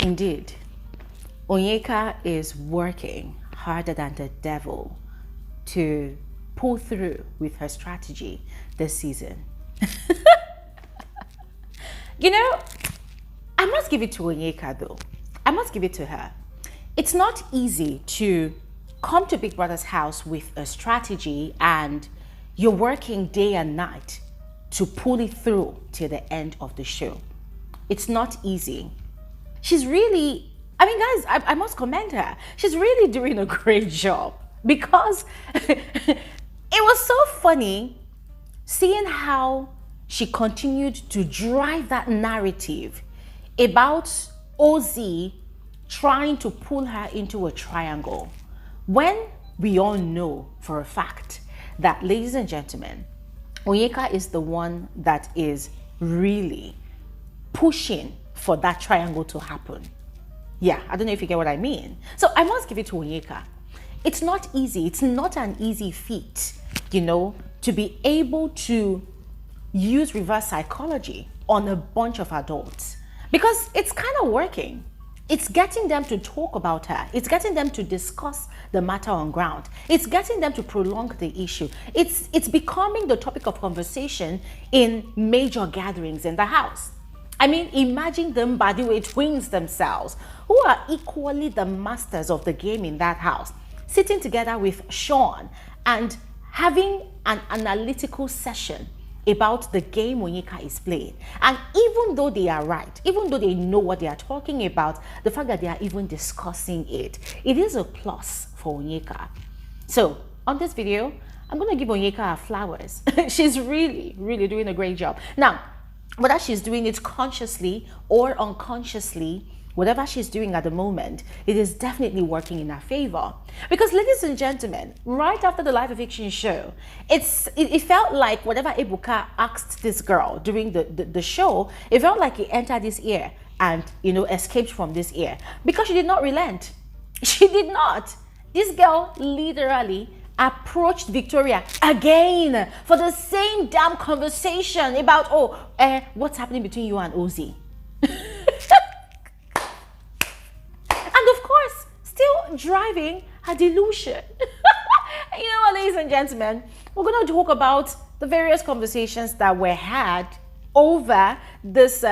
Indeed, Onyeka is working harder than the devil to pull through with her strategy this season. You know, I must give it to Onyeka though. I must give it to her. It's not easy to come to Big Brother's house with a strategy and you're working day and night to pull it through till the end of the show. It's not easy. She's really, I mean, guys, I must commend her. She's really doing a great job because it was so funny seeing how she continued to drive that narrative about Ozee trying to pull her into a triangle when we all know for a fact that, ladies and gentlemen, Onyeka is the one that is really pushing for that triangle to happen. Yeah, I don't know if you get what I mean. So I must give it to Onyeka. It's not easy. It's not an easy feat, you know, to be able to use reverse psychology on a bunch of adults because it's kind of working. It's getting them to talk about her. It's getting them to discuss the matter on ground. It's getting them to prolong the issue. It's becoming the topic of conversation in major gatherings in the house. I mean, imagine the Mbadiwe twins themselves, who are equally the masters of the game in that house, sitting together with Sean and having an analytical session about the game Onyeka is playing. And even though they are right, even though they know what they are talking about, the fact that they are even discussing it, it is a plus for Onyeka. So on this video, I'm going to give Onyeka her flowers. She's really, really doing a great job. Now, whether she's doing it consciously or unconsciously, whatever she's doing at the moment, it is definitely working in her favor. Because, ladies and gentlemen, right after the live eviction show, it felt like whatever Ebuka asked this girl during the show, it felt like it entered this ear and, you know, escaped from this ear. Because she did not relent. She did not. This girl literally approached Victoria again for the same damn conversation about, what's happening between you and Ozee. And of course, still driving her delusion. You know what, ladies and gentlemen, we're going to talk about the various conversations that were had over this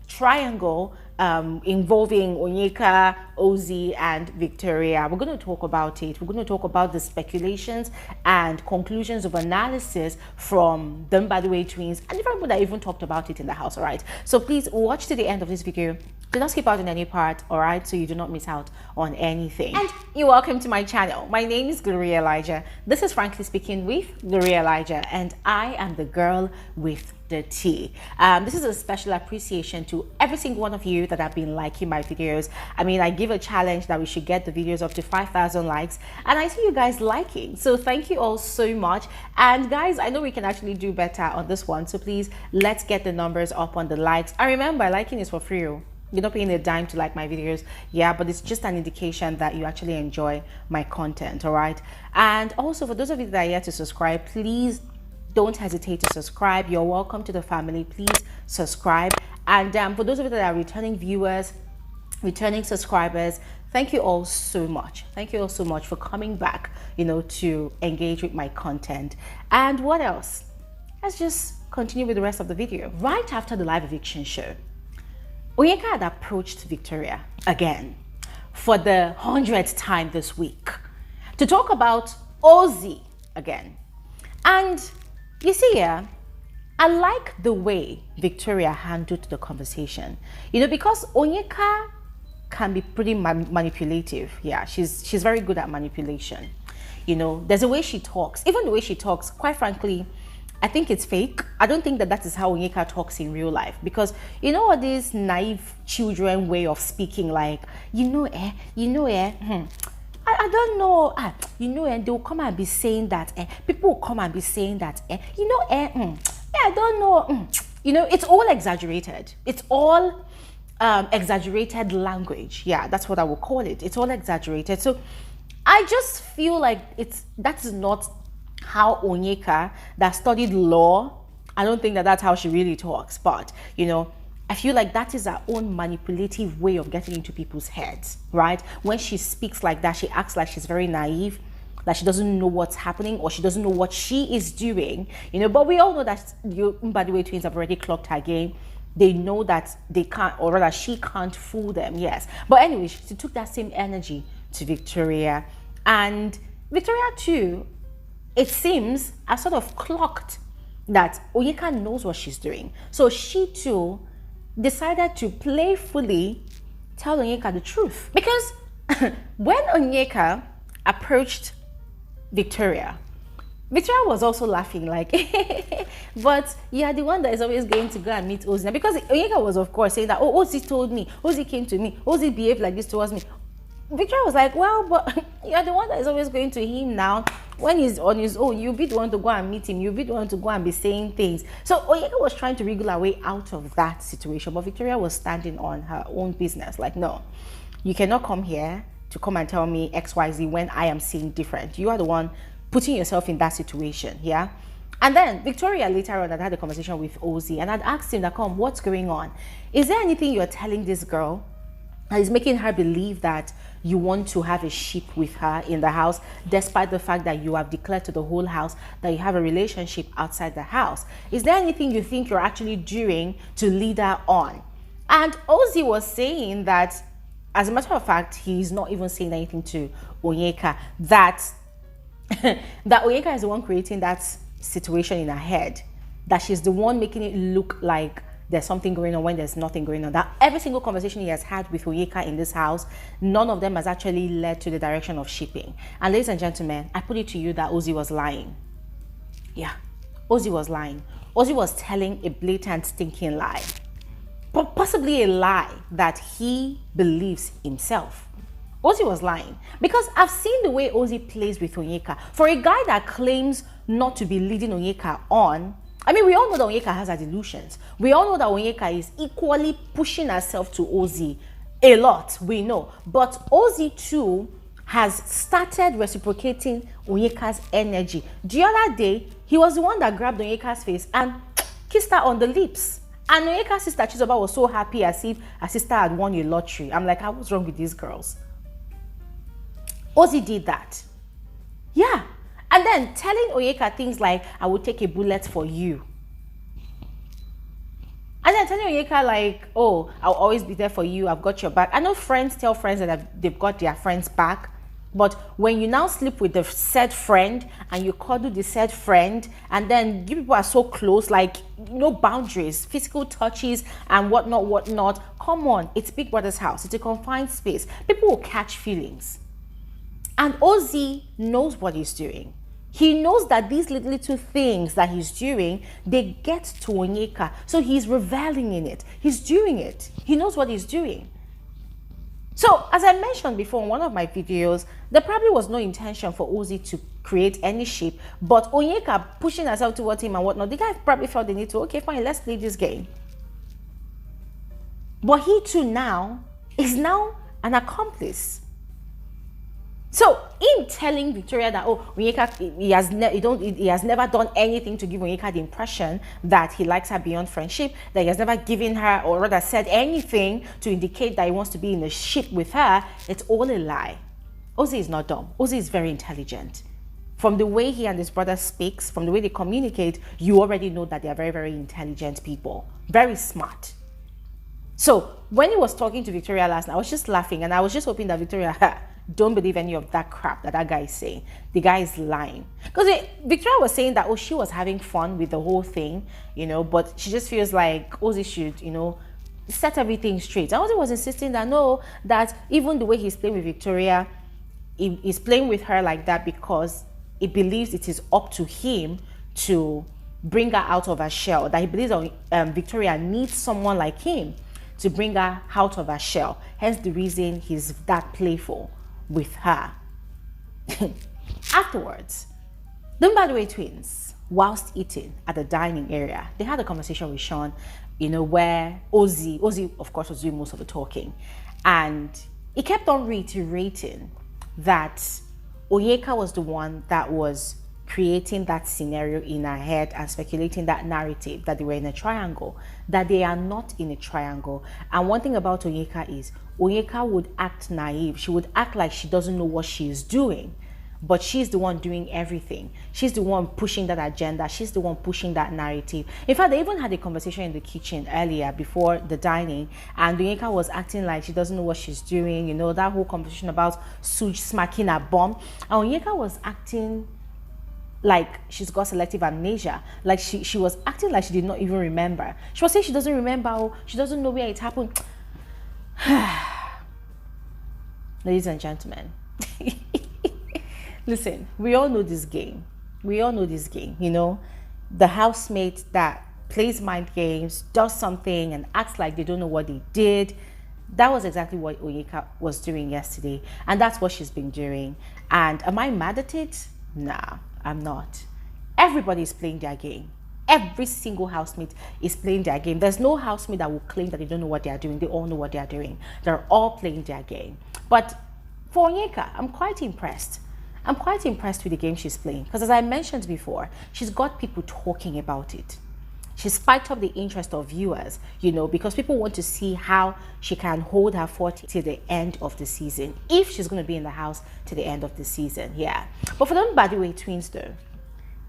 triangle involving Onyeka, Ozee, and Victoria. We're going to talk about it. We're going to talk about the speculations and conclusions of analysis from the Mbadiwe twins and different people that even talked about it in the house, all right? So please watch to the end of this video. Do not skip out on any part, all right, so you do not miss out on anything. And you're welcome to my channel. My name is Gloria Elijah. This is Frankly Speaking with Gloria Elijah, and I am the girl with the tea. This is a special appreciation to every single one of you that have been liking my videos. I mean, I give a challenge that we should get the videos up to 5,000 likes, and I see you guys liking. So thank you all so much. And guys, I know we can actually do better on this one, so please let's get the numbers up on the likes. And remember, liking is for free. You're not paying a dime to like my videos, yeah, but it's just an indication that you actually enjoy my content, all right? And also, for those of you that are here to subscribe, please don't hesitate to subscribe. You're welcome to the family. Please subscribe. And for those of you that are returning viewers, returning subscribers, thank you all so much. Thank you all so much for coming back, you know, to engage with my content. And what else? Let's just continue with the rest of the video. Right after the live eviction show, Onyeka had approached Victoria again for the 100th time this week to talk about Ozee again. And you see here, I like the way Victoria handled the conversation, you know, because Onyeka can be pretty manipulative. Yeah, she's very good at manipulation. You know, there's a way she talks, even the way she talks, quite frankly, I think it's fake. I don't think that is how Onyeka talks in real life, because you know what, this naive children way of speaking, like, I don't know, and they'll come and be saying that, people will come and be saying that, I don't know, you know, it's all exaggerated. It's all exaggerated language. Yeah, that's what I would call it. It's all exaggerated. So I just feel like that is not how Onyeka, that studied law, I don't think that that's how she really talks, but you know, I feel like that is her own manipulative way of getting into people's heads, right? When she speaks like that, she acts like she's very naive, that she doesn't know what's happening, or she doesn't know what she is doing, you know. But we all know that you, by the way, twins have already clocked her game. They know that they can't, or rather she can't fool them, yes. But anyway, she took that same energy to Victoria, and Victoria too, it seems, I sort of clocked that Onyeka knows what she's doing. So she too decided to playfully tell Onyeka the truth. Because when Onyeka approached Victoria, Victoria was also laughing like, but you are the one that is always going to go and meet Ozee. Because Onyeka was, of course, saying that, oh, Ozee told me, Ozee came to me, Ozee behaved like this towards me. Victoria was like, well, but you are the one that is always going to him now. When he's on his own, you'll be the one to go and meet him. You'll be the one to go and be saying things. So Onyeka was trying to wriggle her way out of that situation. But Victoria was standing on her own business. Like, no, you cannot come here to come and tell me XYZ when I am seeing different. You are the one putting yourself in that situation, yeah? And then Victoria later on had a conversation with Ozee, and I'd asked him that, come, what's going on? Is there anything you're telling this girl that is making her believe that you want to have a ship with her in the house, despite the fact that you have declared to the whole house that you have a relationship outside the house? Is there anything you think you're actually doing to lead her on? And Ozee was saying that, as a matter of fact, he's not even saying anything to Onyeka, that that Onyeka is the one creating that situation in her head, that she's the one making it look like there's something going on when there's nothing going on. That every single conversation he has had with Onyeka in this house, none of them has actually led to the direction of shipping. And ladies and gentlemen, I put it to you that Ozee was lying. Yeah, Ozee was lying. Ozee was telling a blatant, stinking lie. But possibly a lie that he believes himself. Ozee was lying, because I've seen the way Ozee plays with Onyeka. For a guy that claims not to be leading Onyeka on, I mean, we all know that Onyeka has her delusions. We all know that Onyeka is equally pushing herself to Ozee a lot, we know. But Ozee too has started reciprocating Onyeka's energy. The other day, he was the one that grabbed Onyeka's face and kissed her on the lips. And Onyeka's sister Chizoba was so happy, as if her sister had won a lottery. I'm like, what's wrong with these girls? Ozee did that. Yeah. And then telling Onyeka things like, I will take a bullet for you. And then telling Onyeka like, oh, I'll always be there for you. I've got your back. I know friends tell friends that they've got their friends back. But when you now sleep with the said friend and you cuddle the said friend, and then you people are so close, like no boundaries, physical touches and whatnot. Come on, it's Big Brother's house. It's a confined space. People will catch feelings. And Ozee knows what he's doing. He knows that these little things that he's doing, they get to Onyeka. So he's reveling in it. He's doing it. He knows what he's doing. So, as I mentioned before in one of my videos, there probably was no intention for Ozee to create any ship, but Onyeka pushing herself towards him and whatnot, the guy probably felt the need to, okay, fine, let's play this game. But he too now is now an accomplice. So, him telling Victoria that, oh, Onyeka, he has never done anything to give Onyeka the impression that he likes her beyond friendship, that he has never given her, or rather said anything to indicate that he wants to be in a ship with her, it's all a lie. Ozee is not dumb. Ozee is very intelligent. From the way he and his brother speaks, from the way they communicate, you already know that they are very, very intelligent people. Very smart. So, when he was talking to Victoria last night, I was just laughing, and I was just hoping that Victoria don't believe any of that crap that guy is saying. The guy is lying. Because Victoria was saying that, oh, she was having fun with the whole thing, you know, but she just feels like Ozee should, you know, set everything straight. And Ozee was insisting that, no, that even the way he's playing with Victoria, he's playing with her like that because he believes it is up to him to bring her out of her shell. That he believes Victoria needs someone like him to bring her out of her shell. Hence the reason he's that playful with her. Afterwards, the Bbnaija twins, whilst eating at the dining area, they had a conversation with Sean, you know, where Ozee of course was doing most of the talking, and he kept on reiterating that Onyeka was the one that was creating that scenario in her head and speculating that narrative that they were in a triangle, that they are not in a triangle. And one thing about Onyeka is Onyeka would act naive. She would act like she doesn't know what she is doing, but she's the one doing everything. She's the one pushing that agenda. She's the one pushing that narrative. In fact, they even had a conversation in the kitchen earlier before the dining, and Onyeka was acting like she doesn't know what she's doing. You know, that whole conversation about Suj smacking a bomb. And Onyeka was acting like she's got selective amnesia. Like she was acting like she did not even remember. She was saying she doesn't remember, or she doesn't know where it happened. Ladies and gentlemen, listen, we all know this game. We all know this game, you know, the housemate that plays mind games, does something and acts like they don't know what they did. That was exactly what Onyeka was doing yesterday, and that's what she's been doing. And am I mad at it? Nah, I'm not. Everybody is playing their game. Every single housemate is playing their game. There's no housemate that will claim that they don't know what they are doing. They all know what they are doing. They're all playing their game. But for Onyeka, I'm quite impressed. I'm quite impressed with the game she's playing, because as I mentioned before, she's got people talking about it. She's spiked up the interest of viewers, you know, because people want to see how she can hold her fort till the end of the season, if she's going to be in the house to the end of the season. Yeah. But for them, by the way, twins though,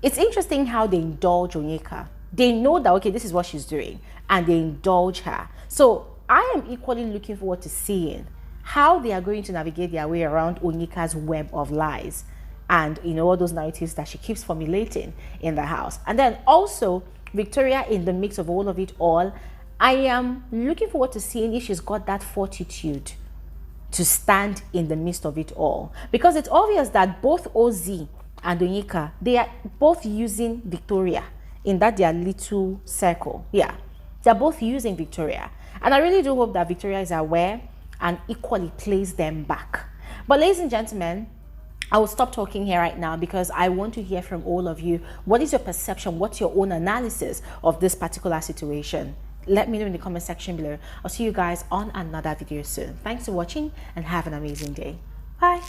it's interesting how they indulge Onyeka. They know that, okay, this is what she's doing, and they indulge her. So I am equally looking forward to seeing how they are going to navigate their way around Onyeka's web of lies and, you know, all those narratives that she keeps formulating in the house. And then also Victoria in the mix of all of it all. I am looking forward to seeing if she's got that fortitude to stand in the midst of it all, because it's obvious that both Ozee and Onyeka, they are both using Victoria in that their little circle. Yeah, they're both using Victoria, and I really do hope that Victoria is aware and equally plays them back. But ladies and gentlemen, I will stop talking here right now, because I want to hear from all of you. What is your perception? What's your own analysis of this particular situation? Let me know in the comment section below. I'll see you guys on another video soon. Thanks for watching and have an amazing day. Bye.